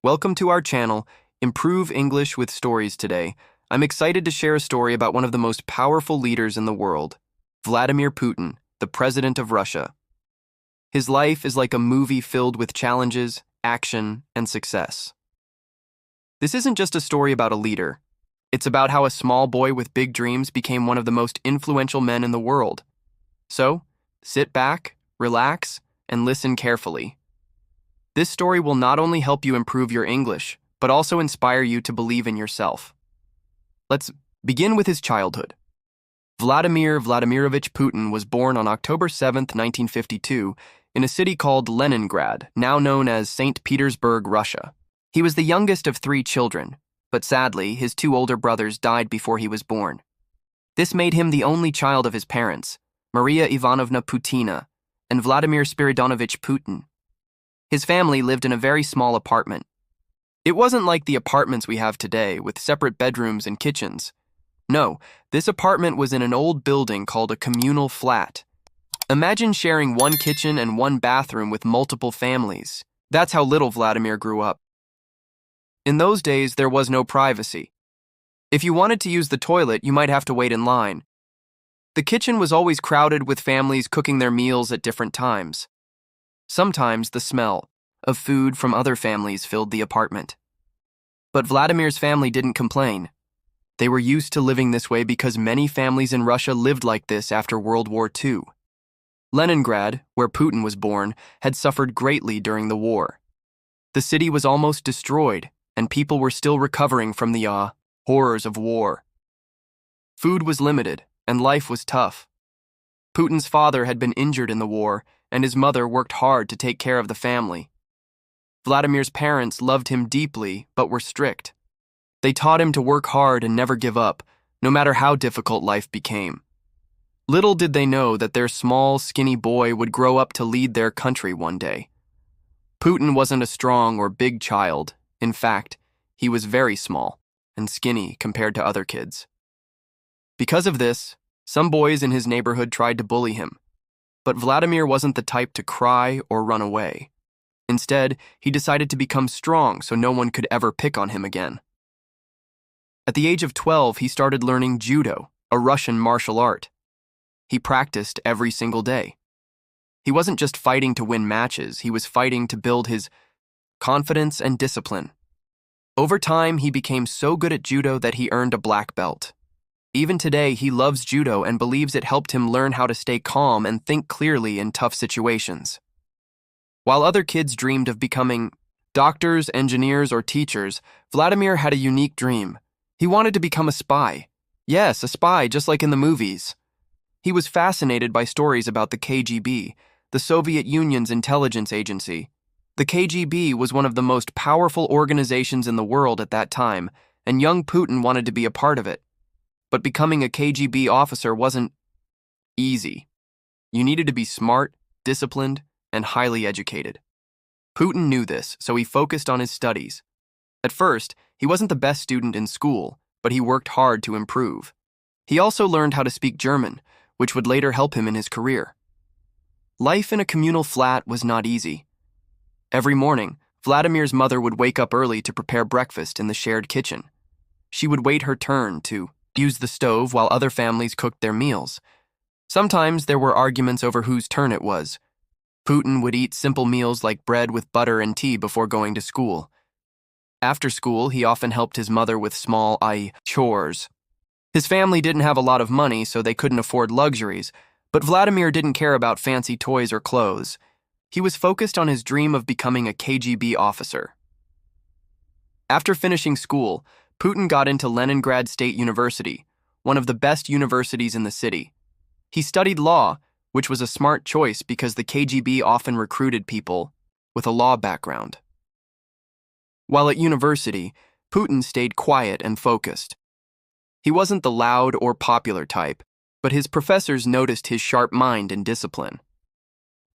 Welcome to our channel, Improve English with Stories today. I'm excited to share a story about one of the most powerful leaders in the world, Vladimir Putin, the president of Russia. His life is like a movie filled with challenges, action, and success. This isn't just a story about a leader. It's about how a small boy with big dreams became one of the most influential men in the world. So, sit back, relax, and listen carefully. This story will not only help you improve your English, but also inspire you to believe in yourself. Let's begin with his childhood. Vladimir Vladimirovich Putin was born on October 7, 1952, in a city called Leningrad, now known as St. Petersburg, Russia. He was the youngest of 3 children, but sadly, his 2 older brothers died before he was born. This made him the only child of his parents, Maria Ivanovna Putina and Vladimir Spiridonovich Putin. His family lived in a very small apartment. It wasn't like the apartments we have today, with separate bedrooms and kitchens. No, this apartment was in an old building called a communal flat. Imagine sharing one kitchen and one bathroom with multiple families. That's how little Vladimir grew up. In those days, there was no privacy. If you wanted to use the toilet, you might have to wait in line. The kitchen was always crowded with families cooking their meals at different times. Sometimes the smell of food from other families filled the apartment. But Vladimir's family didn't complain. They were used to living this way because many families in Russia lived like this after World War II. Leningrad, where Putin was born, had suffered greatly during the war. The city was almost destroyed, and people were still recovering from the horrors of war. Food was limited, and life was tough. Putin's father had been injured in the war, and his mother worked hard to take care of the family. Vladimir's parents loved him deeply, but were strict. They taught him to work hard and never give up, no matter how difficult life became. Little did they know that their small, skinny boy would grow up to lead their country one day. Putin wasn't a strong or big child. In fact, he was very small and skinny compared to other kids. Because of this, some boys in his neighborhood tried to bully him. But Vladimir wasn't the type to cry or run away. Instead, he decided to become strong so no one could ever pick on him again. At the age of 12, he started learning judo, a Russian martial art. He practiced every single day. He wasn't just fighting to win matches, he was fighting to build his confidence and discipline. Over time, he became so good at judo that he earned a black belt. Even today, he loves judo and believes it helped him learn how to stay calm and think clearly in tough situations. While other kids dreamed of becoming doctors, engineers, or teachers, Vladimir had a unique dream. He wanted to become a spy. Yes, a spy, just like in the movies. He was fascinated by stories about the KGB, the Soviet Union's intelligence agency. The KGB was one of the most powerful organizations in the world at that time, and young Putin wanted to be a part of it. But becoming a KGB officer wasn't easy. You needed to be smart, disciplined, and highly educated. Putin knew this, so he focused on his studies. At first, he wasn't the best student in school, but he worked hard to improve. He also learned how to speak German, which would later help him in his career. Life in a communal flat was not easy. Every morning, Vladimir's mother would wake up early to prepare breakfast in the shared kitchen. She would wait her turn to use the stove while other families cooked their meals. Sometimes there were arguments over whose turn it was. Putin would eat simple meals like bread with butter and tea before going to school. After school, he often helped his mother with small chores. His family didn't have a lot of money, so they couldn't afford luxuries, but Vladimir didn't care about fancy toys or clothes. He was focused on his dream of becoming a KGB officer. After finishing school, Putin got into Leningrad State University, one of the best universities in the city. He studied law, which was a smart choice because the KGB often recruited people with a law background. While at university, Putin stayed quiet and focused. He wasn't the loud or popular type, but his professors noticed his sharp mind and discipline.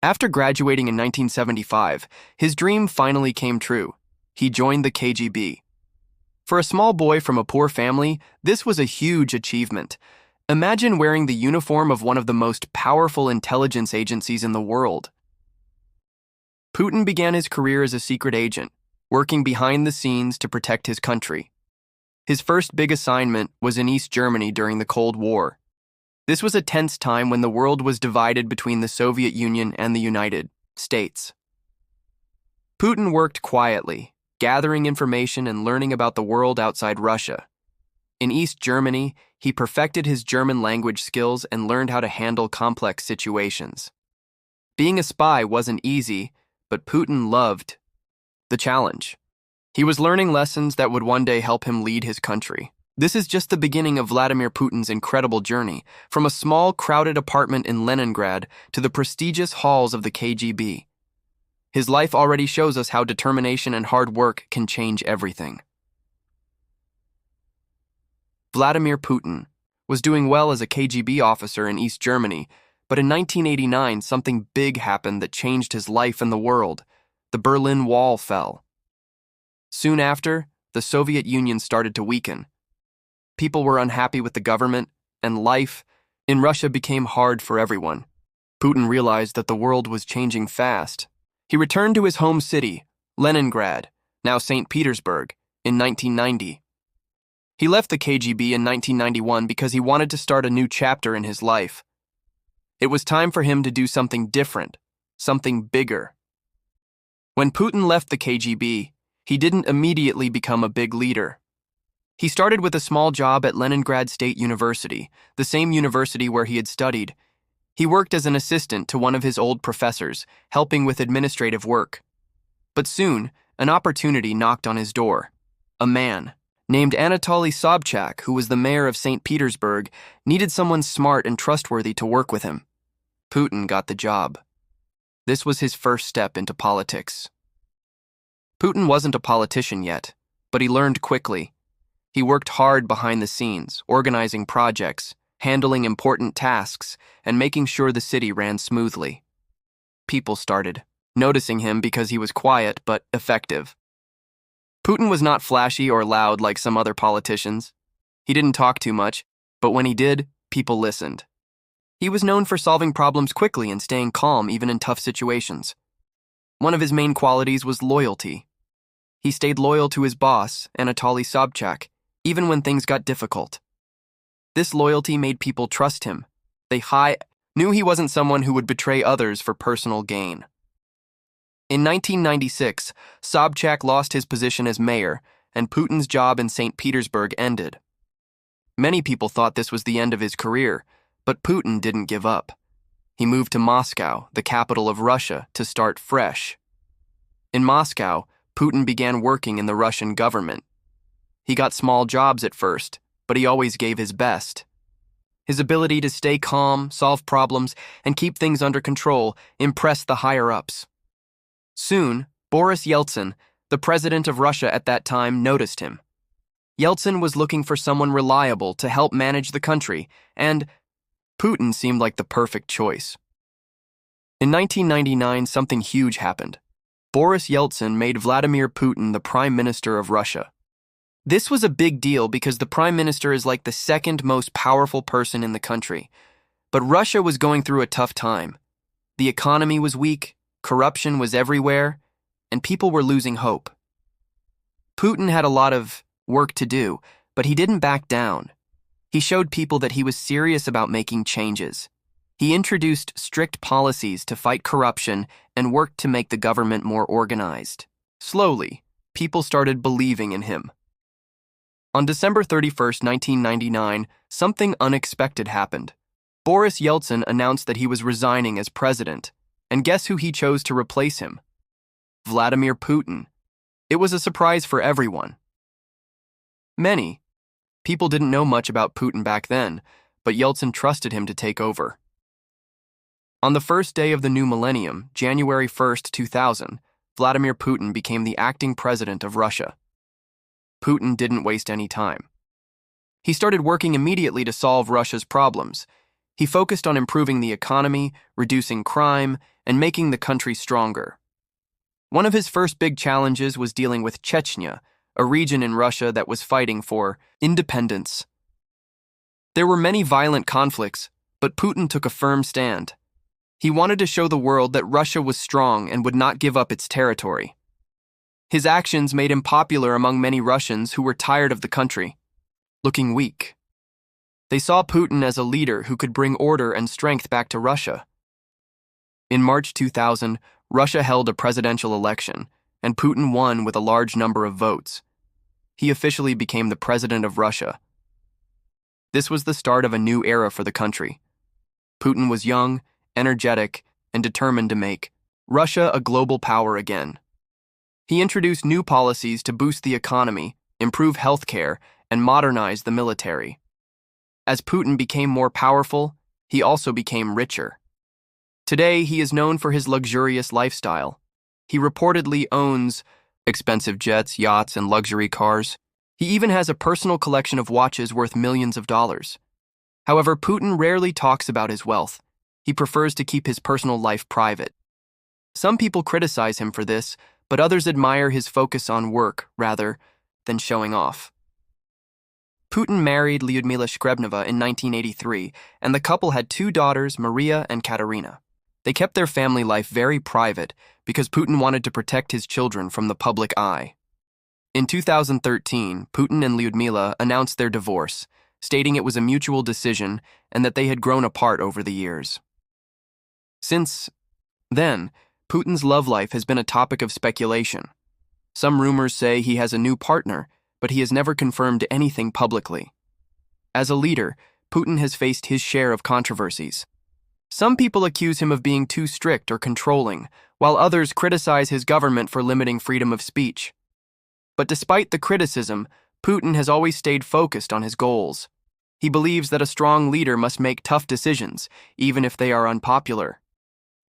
After graduating in 1975, his dream finally came true. He joined the KGB. For a small boy from a poor family, this was a huge achievement. Imagine wearing the uniform of one of the most powerful intelligence agencies in the world. Putin began his career as a secret agent, working behind the scenes to protect his country. His first big assignment was in East Germany during the Cold War. This was a tense time when the world was divided between the Soviet Union and the United States. Putin worked quietly, gathering information and learning about the world outside Russia. In East Germany, he perfected his German language skills and learned how to handle complex situations. Being a spy wasn't easy, but Putin loved the challenge. He was learning lessons that would one day help him lead his country. This is just the beginning of Vladimir Putin's incredible journey, from a small, crowded apartment in Leningrad to the prestigious halls of the KGB. His life already shows us how determination and hard work can change everything. Vladimir Putin was doing well as a KGB officer in East Germany, but in 1989 something big happened that changed his life and the world. The Berlin Wall fell. Soon after, the Soviet Union started to weaken. People were unhappy with the government, and life in Russia became hard for everyone. Putin realized that the world was changing fast. He returned to his home city, Leningrad, now St. Petersburg, in 1990. He left the KGB in 1991 because he wanted to start a new chapter in his life. It was time for him to do something different, something bigger. When Putin left the KGB, he didn't immediately become a big leader. He started with a small job at Leningrad State University, the same university where he had studied. He worked as an assistant to one of his old professors, helping with administrative work. But soon, an opportunity knocked on his door. A man named Anatoly Sobchak, who was the mayor of St. Petersburg, needed someone smart and trustworthy to work with him. Putin got the job. This was his first step into politics. Putin wasn't a politician yet, but he learned quickly. He worked hard behind the scenes, organizing projects, handling important tasks, and making sure the city ran smoothly. People started noticing him because he was quiet but effective. Putin was not flashy or loud like some other politicians. He didn't talk too much, but when he did, people listened. He was known for solving problems quickly and staying calm even in tough situations. One of his main qualities was loyalty. He stayed loyal to his boss, Anatoly Sobchak, even when things got difficult. This loyalty made people trust him. They knew he wasn't someone who would betray others for personal gain. In 1996, Sobchak lost his position as mayor, and Putin's job in St. Petersburg ended. Many people thought this was the end of his career, but Putin didn't give up. He moved to Moscow, the capital of Russia, to start fresh. In Moscow, Putin began working in the Russian government. He got small jobs at first, but he always gave his best. His ability to stay calm, solve problems, and keep things under control impressed the higher-ups. Soon, Boris Yeltsin, the president of Russia at that time, noticed him. Yeltsin was looking for someone reliable to help manage the country, and Putin seemed like the perfect choice. In 1999, something huge happened. Boris Yeltsin made Vladimir Putin the Prime Minister of Russia. This was a big deal because the Prime Minister is like the second most powerful person in the country. But Russia was going through a tough time. The economy was weak, corruption was everywhere, and people were losing hope. Putin had a lot of work to do, but he didn't back down. He showed people that he was serious about making changes. He introduced strict policies to fight corruption and worked to make the government more organized. Slowly, people started believing in him. On December 31st, 1999, something unexpected happened. Boris Yeltsin announced that he was resigning as president, and guess who he chose to replace him? Vladimir Putin. It was a surprise for everyone. Many people didn't know much about Putin back then, but Yeltsin trusted him to take over. On the first day of the new millennium, January 1st, 2000, Vladimir Putin became the acting president of Russia. Putin didn't waste any time. He started working immediately to solve Russia's problems. He focused on improving the economy, reducing crime, and making the country stronger. One of his first big challenges was dealing with Chechnya, a region in Russia that was fighting for independence. There were many violent conflicts, but Putin took a firm stand. He wanted to show the world that Russia was strong and would not give up its territory. His actions made him popular among many Russians who were tired of the country, looking weak. They saw Putin as a leader who could bring order and strength back to Russia. In March 2000, Russia held a presidential election, and Putin won with a large number of votes. He officially became the president of Russia. This was the start of a new era for the country. Putin was young, energetic, and determined to make Russia a global power again. He introduced new policies to boost the economy, improve healthcare, and modernize the military. As Putin became more powerful, he also became richer. Today, he is known for his luxurious lifestyle. He reportedly owns expensive jets, yachts, and luxury cars. He even has a personal collection of watches worth millions of dollars. However, Putin rarely talks about his wealth. He prefers to keep his personal life private. Some people criticize him for this, but others admire his focus on work rather than showing off. Putin married Lyudmila Shkrebneva in 1983, and the couple had 2 daughters, Maria and Katerina. They kept their family life very private because Putin wanted to protect his children from the public eye. In 2013, Putin and Lyudmila announced their divorce, stating it was a mutual decision and that they had grown apart over the years. Since then, Putin's love life has been a topic of speculation. Some rumors say he has a new partner, but he has never confirmed anything publicly. As a leader, Putin has faced his share of controversies. Some people accuse him of being too strict or controlling, while others criticize his government for limiting freedom of speech. But despite the criticism, Putin has always stayed focused on his goals. He believes that a strong leader must make tough decisions, even if they are unpopular.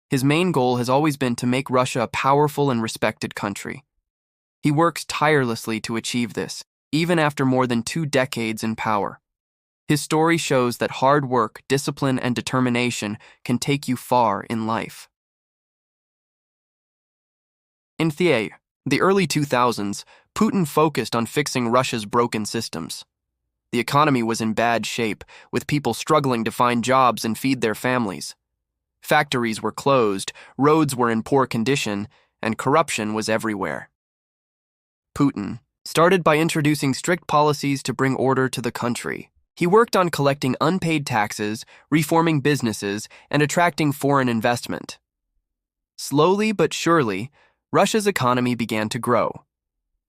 His main goal has always been to make Russia a powerful and respected country. He works tirelessly to achieve this, even after more than 2 decades in power. His story shows that hard work, discipline, and determination can take you far in life. In the early 2000s, Putin focused on fixing Russia's broken systems. The economy was in bad shape, with people struggling to find jobs and feed their families. Factories were closed, roads were in poor condition, and corruption was everywhere. Putin started by introducing strict policies to bring order to the country. He worked on collecting unpaid taxes, reforming businesses, and attracting foreign investment. Slowly but surely, Russia's economy began to grow.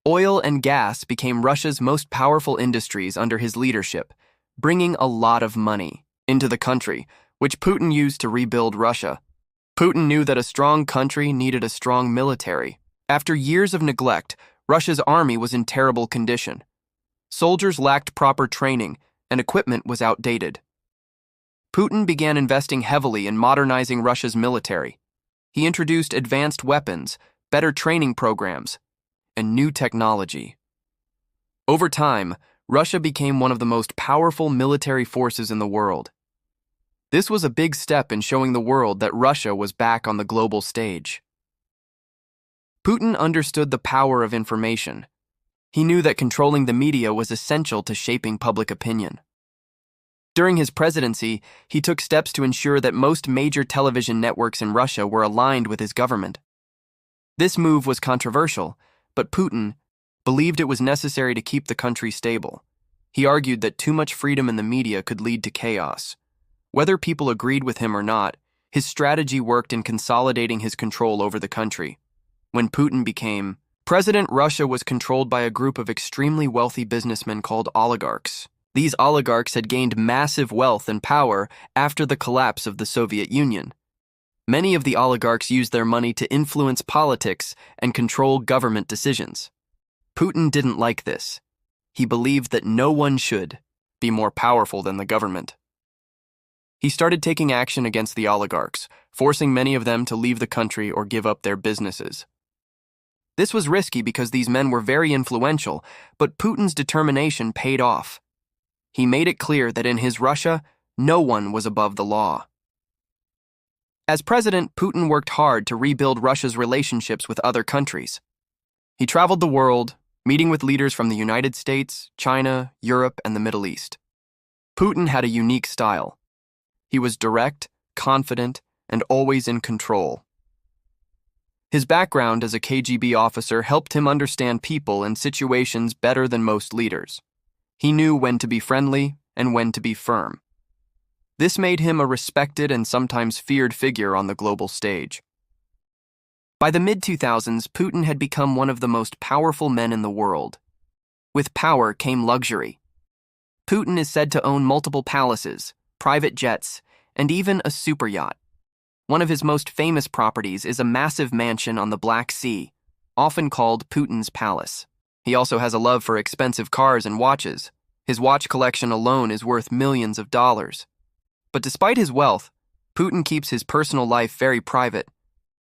Oil and gas became Russia's most powerful industries under his leadership, bringing a lot of money into the country, which Putin used to rebuild Russia. Putin knew that a strong country needed a strong military. After years of neglect, Russia's army was in terrible condition. Soldiers lacked proper training, and equipment was outdated. Putin began investing heavily in modernizing Russia's military. He introduced advanced weapons, better training programs, and new technology. Over time, Russia became one of the most powerful military forces in the world. This was a big step in showing the world that Russia was back on the global stage. Putin understood the power of information. He knew that controlling the media was essential to shaping public opinion. During his presidency, he took steps to ensure that most major television networks in Russia were aligned with his government. This move was controversial, but Putin believed it was necessary to keep the country stable. He argued that too much freedom in the media could lead to chaos. Whether people agreed with him or not, his strategy worked in consolidating his control over the country. When Putin became president, Russia was controlled by a group of extremely wealthy businessmen called oligarchs. These oligarchs had gained massive wealth and power after the collapse of the Soviet Union. Many of the oligarchs used their money to influence politics and control government decisions. Putin didn't like this. He believed that no one should be more powerful than the government. He started taking action against the oligarchs, forcing many of them to leave the country or give up their businesses. This was risky because these men were very influential, but Putin's determination paid off. He made it clear that in his Russia, no one was above the law. As president, Putin worked hard to rebuild Russia's relationships with other countries. He traveled the world, meeting with leaders from the United States, China, Europe, and the Middle East. Putin had a unique style. He was direct, confident, and always in control. His background as a KGB officer helped him understand people and situations better than most leaders. He knew when to be friendly and when to be firm. This made him a respected and sometimes feared figure on the global stage. By the mid-2000s, Putin had become one of the most powerful men in the world. With power came luxury. Putin is said to own multiple palaces, private jets, and even a superyacht. One of his most famous properties is a massive mansion on the Black Sea, often called Putin's Palace. He also has a love for expensive cars and watches. His watch collection alone is worth millions of dollars. But despite his wealth, Putin keeps his personal life very private.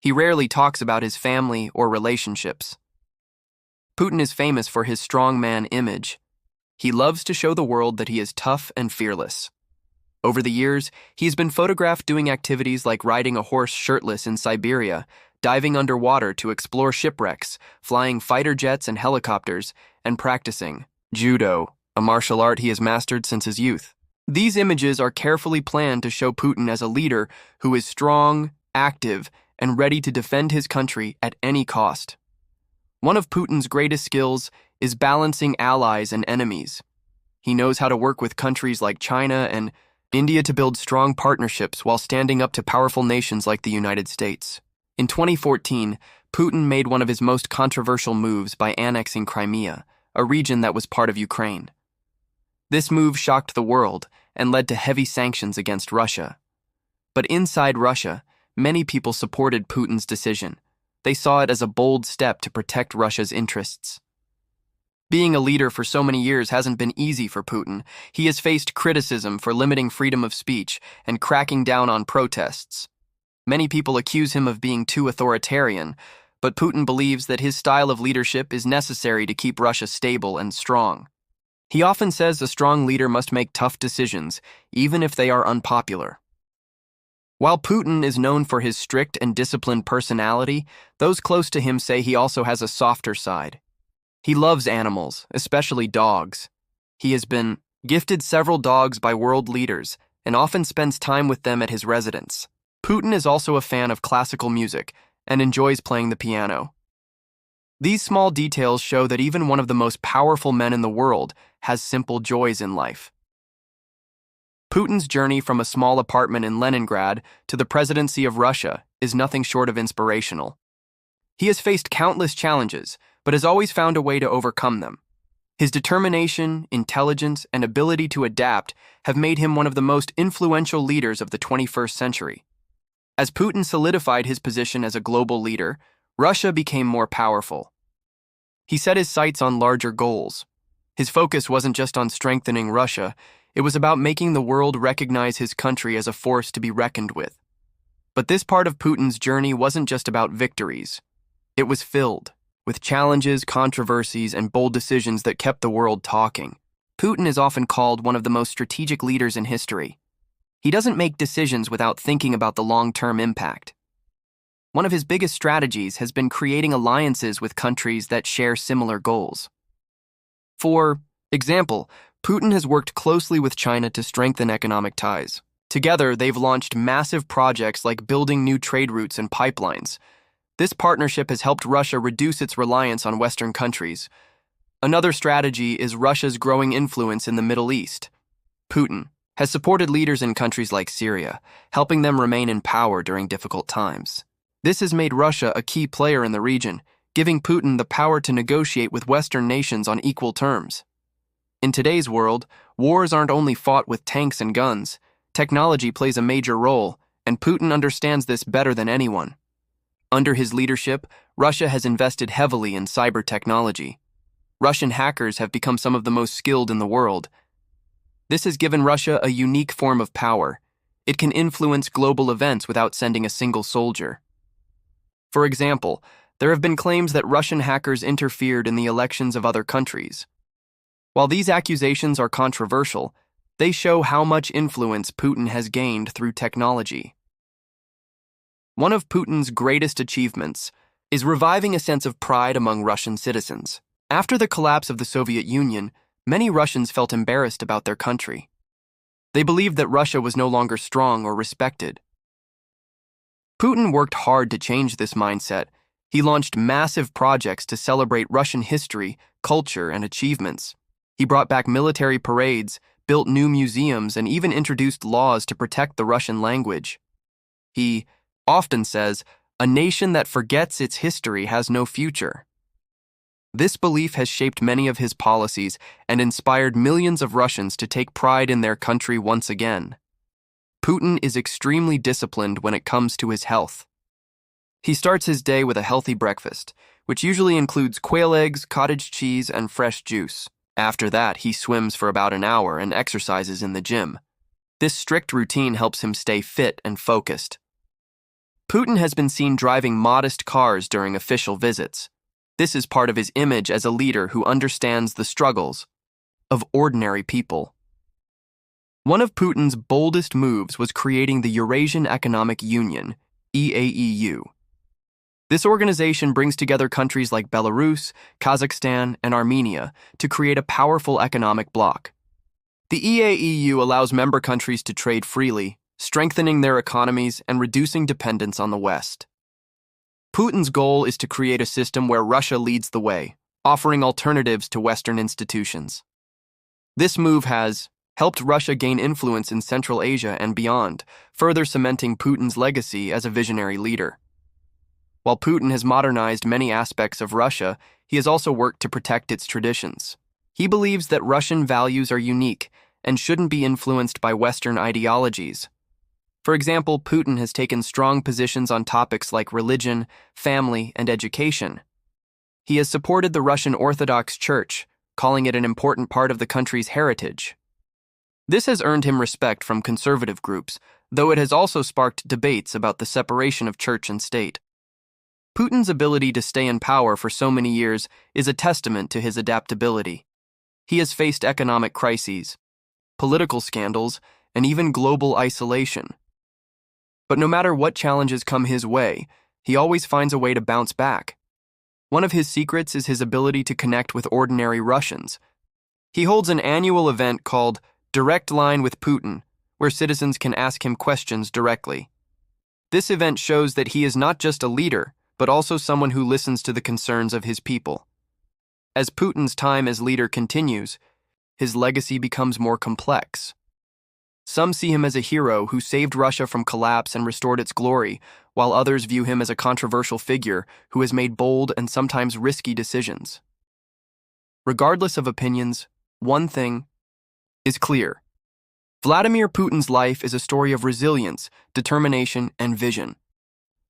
He rarely talks about his family or relationships. Putin is famous for his strongman image. He loves to show the world that he is tough and fearless. Over the years, he's been photographed doing activities like riding a horse shirtless in Siberia, diving underwater to explore shipwrecks, flying fighter jets and helicopters, and practicing judo, a martial art he has mastered since his youth. These images are carefully planned to show Putin as a leader who is strong, active, and ready to defend his country at any cost. One of Putin's greatest skills is balancing allies and enemies. He knows how to work with countries like China and India to build strong partnerships while standing up to powerful nations like the United States. In 2014, Putin made one of his most controversial moves by annexing Crimea, a region that was part of Ukraine. This move shocked the world and led to heavy sanctions against Russia. But inside Russia, many people supported Putin's decision. They saw it as a bold step to protect Russia's interests. Being a leader for so many years hasn't been easy for Putin. He has faced criticism for limiting freedom of speech and cracking down on protests. Many people accuse him of being too authoritarian, but Putin believes that his style of leadership is necessary to keep Russia stable and strong. He often says a strong leader must make tough decisions, even if they are unpopular. While Putin is known for his strict and disciplined personality, those close to him say he also has a softer side. He loves animals, especially dogs. He has been gifted several dogs by world leaders and often spends time with them at his residence. Putin is also a fan of classical music and enjoys playing the piano. These small details show that even one of the most powerful men in the world has simple joys in life. Putin's journey from a small apartment in Leningrad to the presidency of Russia is nothing short of inspirational. He has faced countless challenges, but has always found a way to overcome them. His determination, intelligence, and ability to adapt have made him one of the most influential leaders of the 21st century. As Putin solidified his position as a global leader, Russia became more powerful. He set his sights on larger goals. His focus wasn't just on strengthening Russia, it was about making the world recognize his country as a force to be reckoned with. But this part of Putin's journey wasn't just about victories. It was filled with challenges, controversies, and bold decisions that kept the world talking. Putin is often called one of the most strategic leaders in history. He doesn't make decisions without thinking about the long-term impact. One of his biggest strategies has been creating alliances with countries that share similar goals. For example, Putin has worked closely with China to strengthen economic ties. Together, they've launched massive projects like building new trade routes and pipelines. This partnership has helped Russia reduce its reliance on Western countries. Another strategy is Russia's growing influence in the Middle East. Putin has supported leaders in countries like Syria, helping them remain in power during difficult times. This has made Russia a key player in the region, giving Putin the power to negotiate with Western nations on equal terms. In today's world, wars aren't only fought with tanks and guns. Technology plays a major role, and Putin understands this better than anyone. Under his leadership, Russia has invested heavily in cyber technology. Russian hackers have become some of the most skilled in the world. This has given Russia a unique form of power. It can influence global events without sending a single soldier. For example, there have been claims that Russian hackers interfered in the elections of other countries. While these accusations are controversial, they show how much influence Putin has gained through technology. One of Putin's greatest achievements is reviving a sense of pride among Russian citizens. After the collapse of the Soviet Union, many Russians felt embarrassed about their country. They believed that Russia was no longer strong or respected. Putin worked hard to change this mindset, He launched massive projects to celebrate Russian history, culture, and achievements. He brought back military parades, built new museums, and even introduced laws to protect the Russian language. He often says, "A nation that forgets its history has no future." This belief has shaped many of his policies and inspired millions of Russians to take pride in their country once again. Putin is extremely disciplined when it comes to his health. He starts his day with a healthy breakfast, which usually includes quail eggs, cottage cheese, and fresh juice. After that, he swims for about an hour and exercises in the gym. This strict routine helps him stay fit and focused. Putin has been seen driving modest cars during official visits. This is part of his image as a leader who understands the struggles of ordinary people. One of Putin's boldest moves was creating the Eurasian Economic Union, EAEU. This organization brings together countries like Belarus, Kazakhstan, and Armenia to create a powerful economic bloc. The EAEU allows member countries to trade freely, strengthening their economies and reducing dependence on the West. Putin's goal is to create a system where Russia leads the way, offering alternatives to Western institutions. This move has helped Russia gain influence in Central Asia and beyond, further cementing Putin's legacy as a visionary leader. While Putin has modernized many aspects of Russia, he has also worked to protect its traditions. He believes that Russian values are unique and shouldn't be influenced by Western ideologies. For example, Putin has taken strong positions on topics like religion, family, and education. He has supported the Russian Orthodox Church, calling it an important part of the country's heritage. This has earned him respect from conservative groups, though it has also sparked debates about the separation of church and state. Putin's ability to stay in power for so many years is a testament to his adaptability. He has faced economic crises, political scandals, and even global isolation. But no matter what challenges come his way, he always finds a way to bounce back. One of his secrets is his ability to connect with ordinary Russians. He holds an annual event called Direct Line with Putin, where citizens can ask him questions directly. This event shows that he is not just a leader, but also someone who listens to the concerns of his people. As Putin's time as leader continues, his legacy becomes more complex. Some see him as a hero who saved Russia from collapse and restored its glory, while others view him as a controversial figure who has made bold and sometimes risky decisions. Regardless of opinions, one thing is clear. Vladimir Putin's life is a story of resilience, determination, and vision.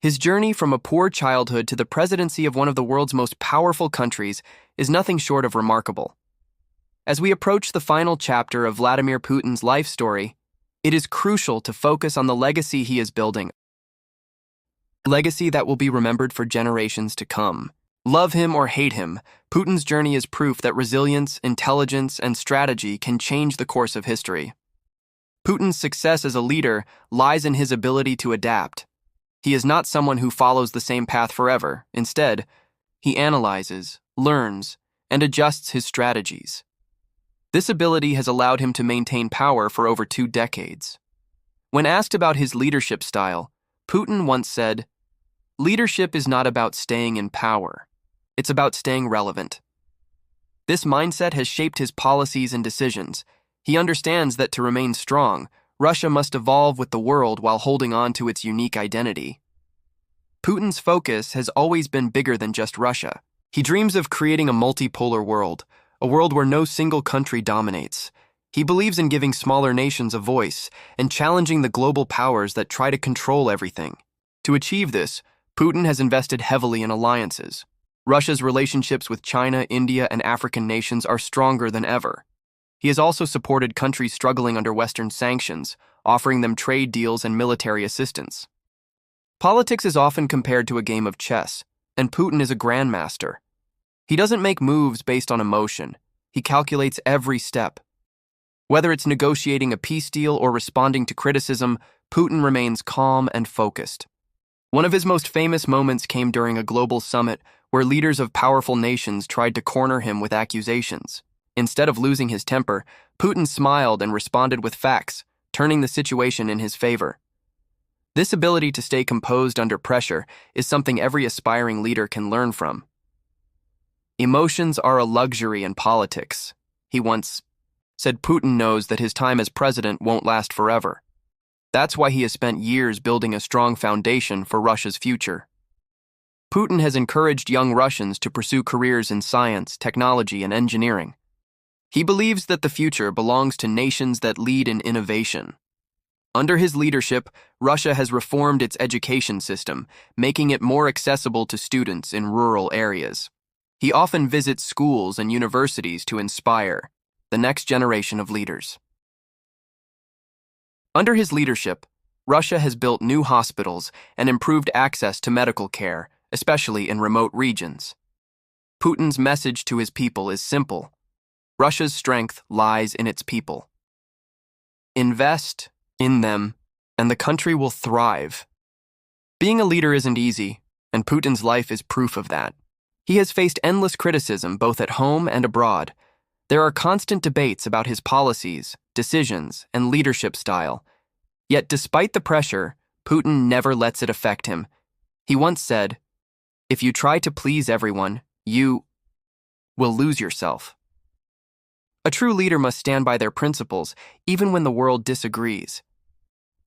His journey from a poor childhood to the presidency of one of the world's most powerful countries is nothing short of remarkable. As we approach the final chapter of Vladimir Putin's life story, it is crucial to focus on the legacy he is building. A legacy that will be remembered for generations to come. Love him or hate him, Putin's journey is proof that resilience, intelligence, and strategy can change the course of history. Putin's success as a leader lies in his ability to adapt. He is not someone who follows the same path forever. Instead, he analyzes, learns, and adjusts his strategies. This ability has allowed him to maintain power for over 2 decades. When asked about his leadership style, Putin once said, "Leadership is not about staying in power. It's about staying relevant." This mindset has shaped his policies and decisions. He understands that to remain strong, Russia must evolve with the world while holding on to its unique identity. Putin's focus has always been bigger than just Russia. He dreams of creating a multipolar world, a world where no single country dominates. He believes in giving smaller nations a voice and challenging the global powers that try to control everything. To achieve this, Putin has invested heavily in alliances. Russia's relationships with China, India, and African nations are stronger than ever. He has also supported countries struggling under Western sanctions, offering them trade deals and military assistance. Politics is often compared to a game of chess, and Putin is a grandmaster. He doesn't make moves based on emotion. He calculates every step. Whether it's negotiating a peace deal or responding to criticism, Putin remains calm and focused. One of his most famous moments came during a global summit where leaders of powerful nations tried to corner him with accusations. Instead of losing his temper, Putin smiled and responded with facts, turning the situation in his favor. This ability to stay composed under pressure is something every aspiring leader can learn from. Emotions are a luxury in politics, he once said. Putin knows that his time as president won't last forever. That's why he has spent years building a strong foundation for Russia's future. Putin has encouraged young Russians to pursue careers in science, technology, and engineering. He believes that the future belongs to nations that lead in innovation. Under his leadership, Russia has reformed its education system, making it more accessible to students in rural areas. He often visits schools and universities to inspire the next generation of leaders. Under his leadership, Russia has built new hospitals and improved access to medical care, especially in remote regions. Putin's message to his people is simple. Russia's strength lies in its people. Invest in them, and the country will thrive. Being a leader isn't easy, and Putin's life is proof of that. He has faced endless criticism both at home and abroad. There are constant debates about his policies, decisions, and leadership style. Yet despite the pressure, Putin never lets it affect him. He once said, "If you try to please everyone, you will lose yourself." A true leader must stand by their principles, even when the world disagrees.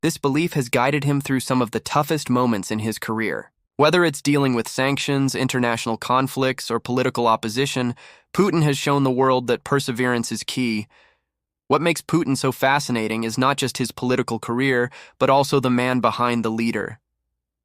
This belief has guided him through some of the toughest moments in his career. Whether it's dealing with sanctions, international conflicts, or political opposition, Putin has shown the world that perseverance is key. What makes Putin so fascinating is not just his political career, but also the man behind the leader.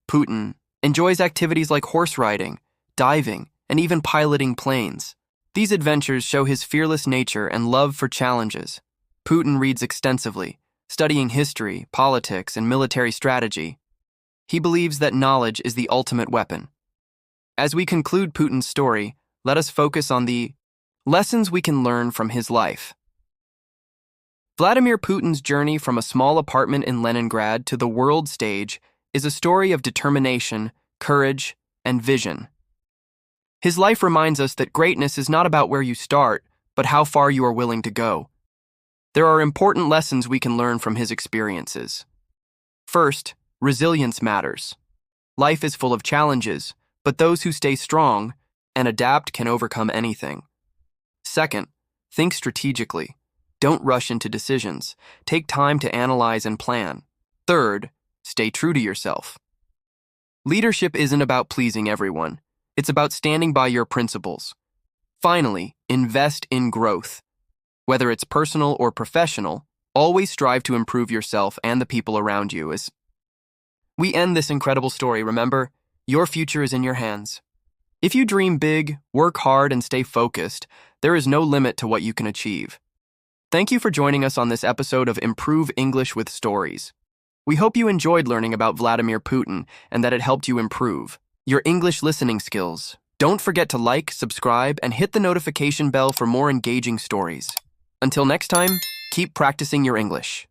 Putin enjoys activities like horse riding, diving, and even piloting planes. These adventures show his fearless nature and love for challenges. Putin reads extensively, studying history, politics, and military strategy. He believes that knowledge is the ultimate weapon. As we conclude Putin's story, let us focus on the lessons we can learn from his life. Vladimir Putin's journey from a small apartment in Leningrad to the world stage is a story of determination, courage, and vision. His life reminds us that greatness is not about where you start, but how far you are willing to go. There are important lessons we can learn from his experiences. First, resilience matters. Life is full of challenges, but those who stay strong and adapt can overcome anything. Second, think strategically. Don't rush into decisions. Take time to analyze and plan. Third, stay true to yourself. Leadership isn't about pleasing everyone. It's about standing by your principles. Finally, invest in growth. Whether it's personal or professional, always strive to improve yourself and the people around you. As we end this incredible story, remember, your future is in your hands. If you dream big, work hard, and stay focused, there is no limit to what you can achieve. Thank you for joining us on this episode of Improve English with Stories. We hope you enjoyed learning about Vladimir Putin and that it helped you improve your English listening skills. Don't forget to like, subscribe, and hit the notification bell for more engaging stories. Until next time, keep practicing your English.